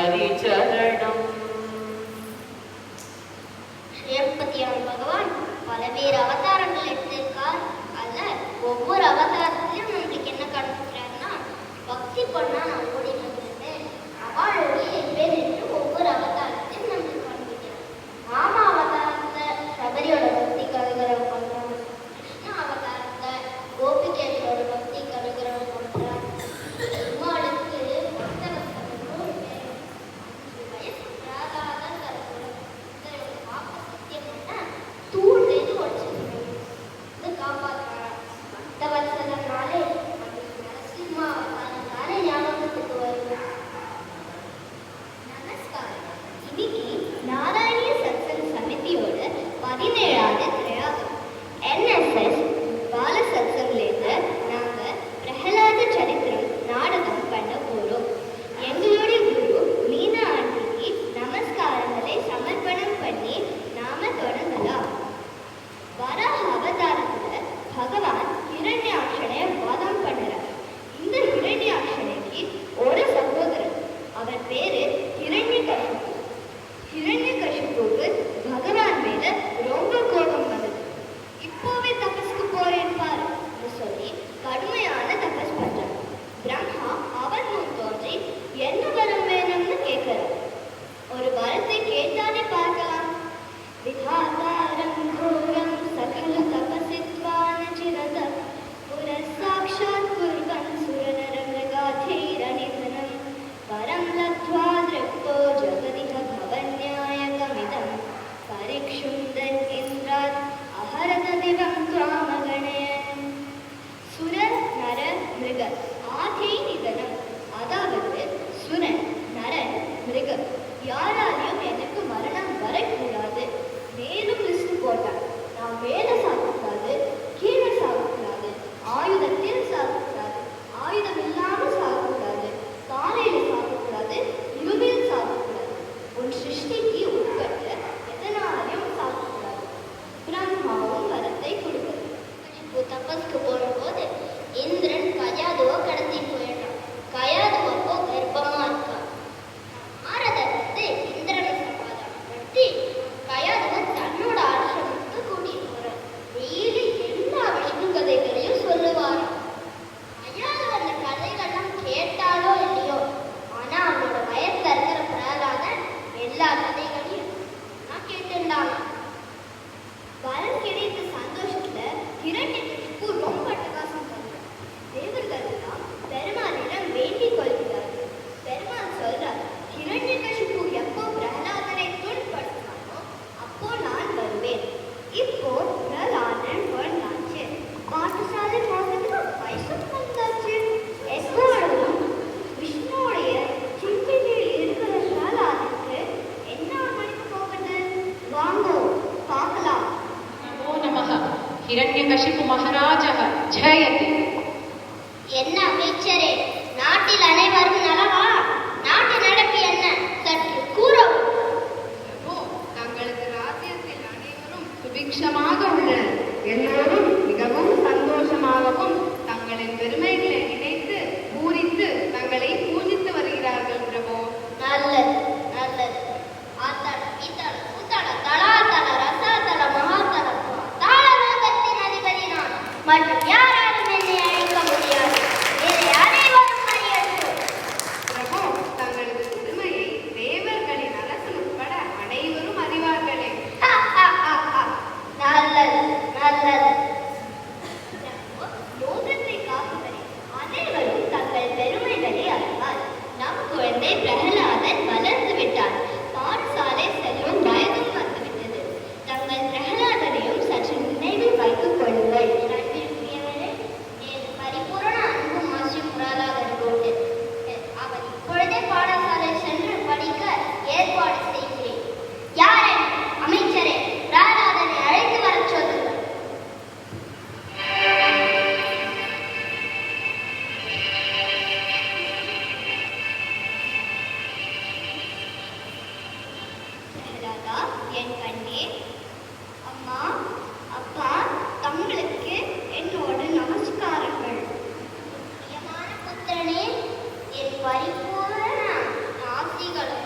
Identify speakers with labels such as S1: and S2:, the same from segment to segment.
S1: हरिचरणम्।
S2: ஸ்ரீபதியான பகவான் பலவேறு அவதாரங்கள் எடுத்திருக்கார். அல்ல ஒவ்வொரு அவதாரத்திலும் நம்மளுக்கு என்ன காண்பிக்கிறாருன்னா, பக்தி பண்ணா நான் ஓடி வந்துருந்தேன் அவளுடைய பேர் என்று ஒவ்வொரு அவதாரத்தையும் நம்மளுக்கு காண்பிக்கிறார். ராம அவதாரத்தை சபரியோட பக்தி கருகரம் பண்றாங்க. கிருஷ்ண அவதாரத்தை கோபிகேஷோட பக்தி கருகரம் பண்றார். பெருமாளுக்கு பக்தவசனமும் வயசு பிராகாத கருகரம் தூள் செய்து உடச்சிருக்கணும் காப்பாற்றுறார். பக்தவத்சலனாலே நரசிம்மா அவதாரத்தாலே ஞாபகத்துக்கு வருது. நமஸ்காரம். இன்னைக்கு நாராயணிய சத்சங் சமிதியோட 17வது பிரயாகம். NSS பால சத்சங்லேருந்து நாங்கள் பிரகலாத சரித்திரம் நாடகம் பண்ண போகிறோம். எங்களுடைய குரு மீனா ஆண்டிக்கு நமஸ்காரங்களை சமர்ப்பணம் பண்ணி நாம தொடங்கலாம். வராக அவதாரத்துல பகவான் ஹிரண்யாட்சனை வதம் பண்ணுறார். இந்த ஹிரண்யாட்சனைக்கு ஒரு சகோதரன், அவர் பேரு ஹிரண்யகசிபு. ஹிரண்யகசிபுவுக்கு பகவான் மேல ரொம்ப கோபம் வந்தது. இப்போவே தபஸ்க்கு போறேன் பாரு சொல்லி கடுமையான தபஸ் பண்றார். பிரம்மா அவர் முன் தோன்றி என்ன வரம் வேணும்னு கேட்கிறார். ஒரு வரத்தை கேட்டாலே பார்க்கலாம். விதாதாரம் கோரம் சகல தபசித்வான சிரத புரசாக்ஷாத் குர்வன் சுரநரமிருகாதீரநிதனம் வரம் லப்த்வா திருப்தோ ஜகதிஹ பவன்யாயகமிதம் பரிக்ஷுந்தன் இந்திராத் அஹரத திவம் த்வாமகணயன். சுர நர மிருக ஆதி நிதனம், அதாவது சுரன் நரன் மிருகம் யாராலையும் எனக்கு மரணம் வரக்கூடாது. மேலும் லிஸ்ட் போட்டார். நான் மேலே சாப்பிடக்கூடாது, கீழே சாப்பிடக்கூடாது, ஆயுதத்தில் சாப்பிடக்கூடாது, ஆயுதம் இல்லாமல் சாப்பிடக்கூடாது, காலையில் சாப்பிடக்கூடாது, இருவில் சாப்பிடக்கூடாது, உன் சிருஷ்டிக்கு உட்பட்டு எதனாலையும் சாப்பிடக்கூடாது. பிரம்மாவும் வரத்தை கொடுக்குது. தபஸ்க்கு போகும்போது இந்திரன் கயாதுவை கடத்தி போயிட்டான். கயாது அப்போ கர்ப்பமா இருக்கா. நாரதர் இந்திரனை சமாதானப்படுத்தி கயாதுவை தன்னோட ஆசிரமத்துக்கு கூட்டிட்டு போறார். டெய்லி எல்லா விஷ்ணு கதைகளையும் சொல்லுவாராம். கயாது அந்த கதைகள்லாம் கேட்டாலோ இல்லையோ, ஆனா அவனோட வயசுல இருக்கிற பிரகலாதன் எல்லா கதைகளையும் நான் கேட்டுண்டான். வரம் கிடைத்த சந்தோஷத்துல ஹிரண்யகசிபு ரொம்ப அட்டகாசம் பண்றார். தேவர்கள் எல்லாம் பெருமாளிடம் வேண்டிக் கொள்கிறார்கள். பெருமாள் சொல்றார், ஹிரண்யகசிபு எப்போ பிரகலாதனை துன்படுத்தினானோ அப்போ நான் வருவேன். இப்போ பிரகலாதன் வந்தாச்சு, பாட்டுசாலை போகிறதுக்கு வயசுக்கு வந்தாச்சு. எப்பொழுதும் விஷ்ணுடைய சிந்தையில் இருக்கிற பிரகலாதனுக்கு என்ன மணிக்கு போகுது? வாங்கோ பார்க்கலாம்.
S1: नमो नमः। हिरण्यकशिपु महाराजः जयते।
S2: என்ன அமைச்சரே, நாட்டில் அனைவரும் நலமா? நாட்டு நடப்பு என்ன சற்று கூறவும்.
S1: தங்களது ராஜ்யத்தில் அனைவரும் சுபிக்ஷமாக உள்ளனர். எல்லோரும் மிகவும் சந்தோஷமாகவும் தங்களின் பெருமைகளை நினைத்து பூரித்து தங்களை பூஜித்து வருகிறார்கள் பிரபு.
S2: நல்லது நல்லது. ஆத்தள ஈத்தள கூத்தள தளாத்தள ரசாத்தள மகாத்தள தாளலோகத்தின் அதிபதி நான். மற்றும் யாராலும் என்னை அழிக்க முடியாது. இதை அனைவரும் அறியட்டும்.
S1: பிரபு, தங்களது பெருமையை தேவர்களின் அரசன் உட்பட அனைவரும் அறிவார்களே.
S2: நல்லது நல்லது. லோகத்தை காப்பவரே, அனைவரும் தங்கள் பெருமைகளை அறிவார். நம் குழந்தை பிரகலாதன் வளர்ந்து விட்டார். பாடசாலை செல்லும் வயதும் வந்துவிட்டது. தங்கள் பிரகலாதனையும் சற்று நினைவில் வைத்துக் கொள்ளுங்கள். பரிபூரண அன்பும் ஆசியும் பிரகலாதன் கொண்டு அவர் இப்பொழுதே பாடசாலை சென்று படிக்க ஏற்பாடு செய்கிறேன். யாரே அமைச்சரே, பிரகலாதனை அழைத்து வரச் சொல்லுங்கள். பிரகலாதா, என் கண்ணே, அம்மா அப்பா தங்களுக்கு என்னோட நமஸ்காரங்கள். பிரியமான புத்திரனே, என் பரிபூரண ஆசிகளும்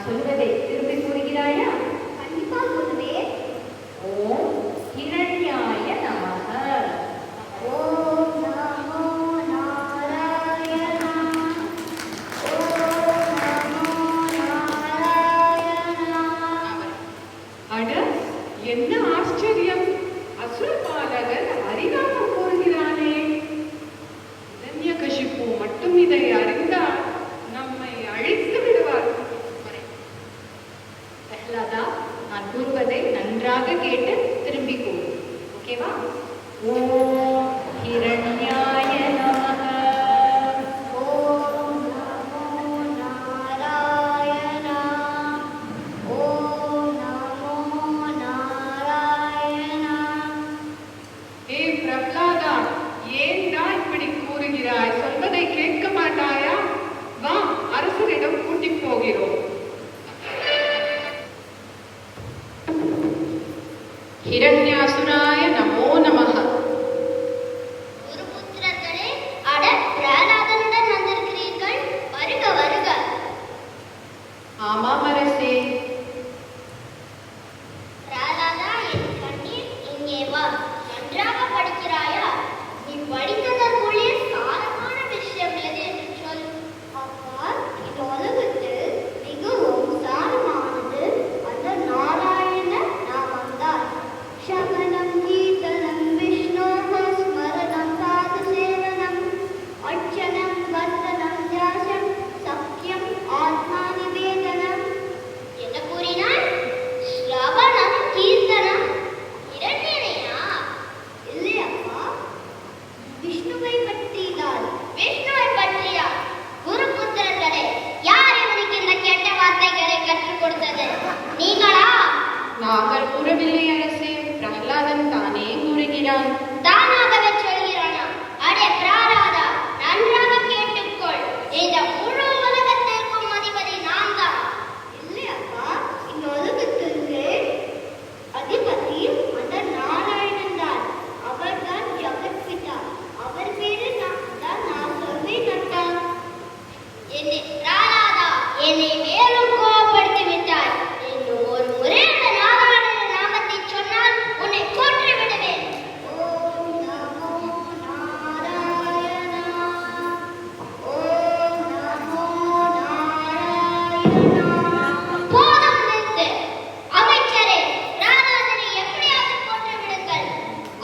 S3: சொல்வதை திரும்பி கூறுகிறாயா?
S2: கண்டிப்பா குருவே.
S3: ஓம் ஹிரண்யாய நமக.
S2: ஓம் நமோ நாராயணா. ஓம் நமோ நாராயணா.
S4: அட, என்ன ஆச்சரியம்! அசுரபாலகன் ஹரிநாமம் கூறுகிறானே. இரண்யகசிப்பு மட்டும் இதை அறிந்தால் நம்மை அழித்து விடுவார்.
S3: பிரஹ்லாதா, நான் கூறுவதை நன்றாக கேட்டு திரும்பி கூறு. ஓகேவா? ஓம் ஹிரண்யாய நமக.
S2: ஓம் நமோ நாராயணா. ஓம் நமோ நாராயணா.
S4: ஏ பிரஹ்லாதா, ஏன்டா இப்படி கூறுகிறாய்? சொல்வதை கேட்க மாட்டாயா? வா, அரசரிடம் கூட்டிப் போகிறோம். ஹிரண்யாசுராய நமோ நமஹ.
S2: குருபுத்திரர்களே, அட பிரஹ்லாதனுடன் வந்திருக்கிறீர்கள். வருக வருக.
S4: ஆமாம் அரசே.
S2: பிரஹ்லாதா, என் கண்ணீர் இங்கே வா. நன்றாக படிக்கிறாயா? நீ படித்ததற்குள்ளே சாரமான விஷயம் எது என்று சொல். அப்பா, இந்த உலகத்தில் மிகவும் சாரமானது அந்த நாராயண நாமம்தான். சமணம் கீர்த்தனம் விஷ்ணோஹ ஸ்மரணம் சாது சேவனம் அர்ச்சனம் வந்தனம் தியாசம் சக்கியம் ஆத்மா நிவேதனம். என்ன கூறினாய்? ஸ்ரவணம் கீர்த்தனம் இரண்டினையா? இல்லையப்பா, விஷ்ணுவை பற்றிதான். விஷ்ணுவை பற்றியா? குருபுத்திரர்களே, யார் இவனுக்கு இந்த கெட்ட வார்த்தைகளை கற்றுக் கொடுத்தது? நீங்களா?
S4: நாங்கள் கூறவில்லை அரசே, பிரஹ்லாதன் தானே கூறுகிறான்.
S2: தானாகவே சொல்கிறானா? அடே பிரஹ்லாதா, நன்றாக கேட்டுக்கொள். இந்த முழு உலகத்திற்கும் அதிபதி நான் தான். இல்லையப்பா, இந்த உலகத்திற்கு அதிபதி அந்த நாராயணன் தான். அவர் தான் ஜெகத்பிதா. அவர் பேரு நான் சொல்வேன் அட்டா. என்னை பிரஹ்லாதா, என்னை மேலும் கோபப்படுத்தி விட்டாய். இன்னும் ஒரு முறை அந்த நாராயண நாமத்தை சொன்னால் உன்னை கொன்று விடுவேன். ஓம் நமோ நாராயணா. ஓம் நமோ நாராயணா. போதும் நிறுத்து. அமைச்சரே, பிரஹ்லாதனை எப்படியாவது கொன்று விடுங்கள்.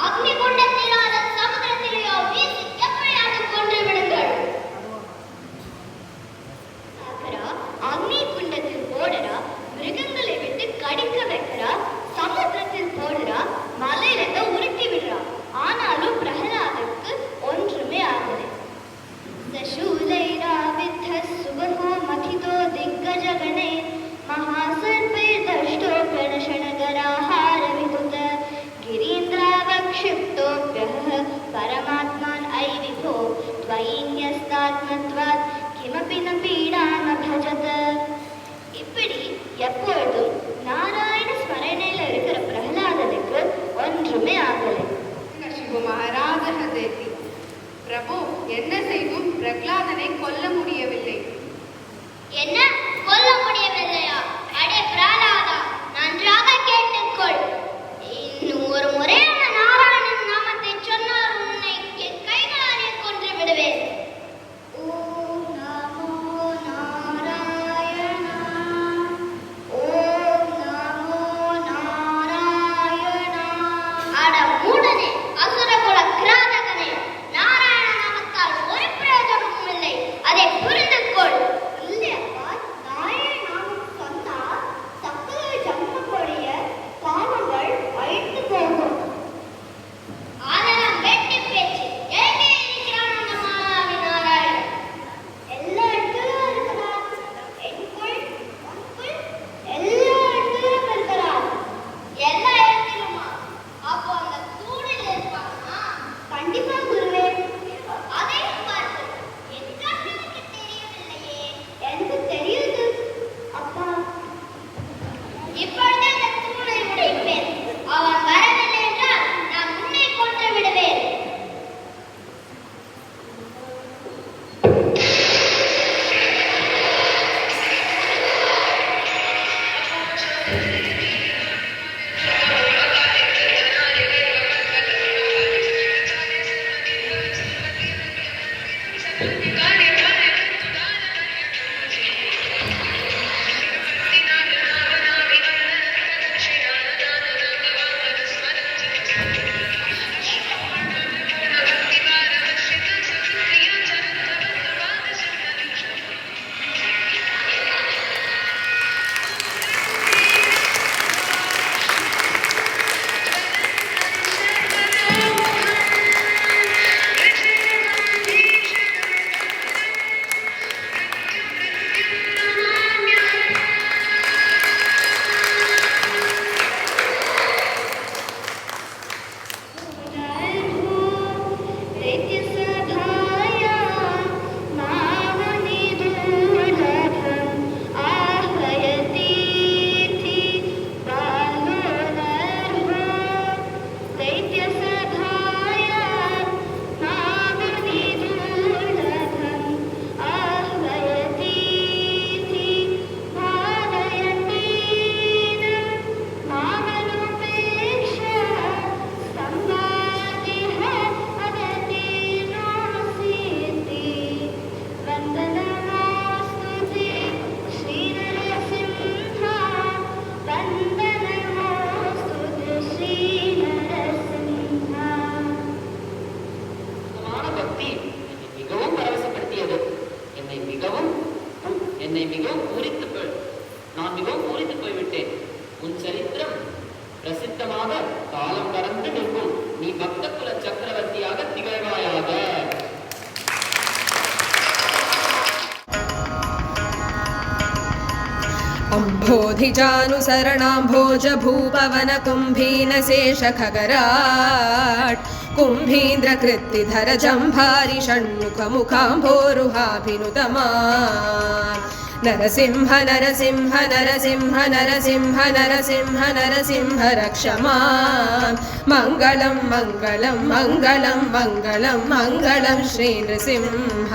S2: அக்னி குண்டத்திலான சமுத்திரத்திலேயோ வீசி எப்படியாவது கொன்று விடுங்கள். சாகரா, அக்னி குண்டத்தில் போடுறா, மிருகங்களை விட்டு கடிக்க வைக்கிறா, சமுத்திரத்தில் போடுறா, மலையிலிருந்து உருட்டி விடுறா. ஆனாலும் பிரஹ்லாதனுக்கு ஒன்றுமே ஆகலை. சசூலைராவித்த சுபஹோ மதிதோ திக்கஜகணே महासर्पैर्दष्टो प्रणशनगराहारविहुत गिरीन्द्रावक्षिप्तोऽप्यः परमात्मान् अयि विभो त्वयिन्यस्तात्मत्वात् किमपि न पीडामभजत. இப்படி எப்பொழுதும் நாராயண ஸ்மரணையில் இருக்கிற பிரஹ்லாதனுக்கு ஒன்றுமே ஆகலை.
S1: கசிபு மகாராஜ ஹதேதி. பிரபு, என்ன செய்தும் பிரகலாதனை கொல்ல முடியவில்லை.
S2: என்ன, கொல்ல முடியவில்லையா? அடே பிரஹ்லாதா, நன்றாக கேட்டுக்கொள். இன்னும் ஒரு முறை அந்த நாராயணன் நாமத்தை சொன்னால் உன்னை என் கைகளாலே கொன்று விடுவேன். ஓம் நமோ நாராயணா. ஓம் நமோ நாராயணா. அட மூடனே, அசுரகுல கிராதகனே, நாராயண நாமத்தால் ஒரு பிரயோஜனமும் இல்லை. அதை புரிந்து கொள். இல்லையப்பா, நாராயண நாமம் சொன்னா சக்கர ஜன்மக்கூடிய பாவங்கள் அழிந்து போகும். அதெல்லாம் வெட்டி பேச்சு. எங்கே இருக்கிறான் அந்த மாலாவி நாராயணன்? எல்லா இடத்திலும் இருக்கிறான். எனக்குள், உனக்குள், எல்லா இடத்திலும் இருக்கிறான். எல்லா இடத்திலுமா? அப்போ அந்த
S5: தேசமாக காலம் கடந்து நிற்கும் நீ பக்த குல சக்கரவர்த்தியாக திகழ்வாயாக.
S6: अम्भोधिजानुसरणाम्भोज भूपवन कुम्भीन शेष खगराट् कुम्भीन्द्रकृत्तिधर जम्भारि षण्मुख मुखाम्भोरुहाभिनुतमान् नरसिंह नरसिंह नरसिंह नरसिंह नरसिंह नरसिंह रक्ष माम् मङ्गलं मङ्गलं मङ्गलं मङ्गलं मङ्गलं श्रीनृसिंह.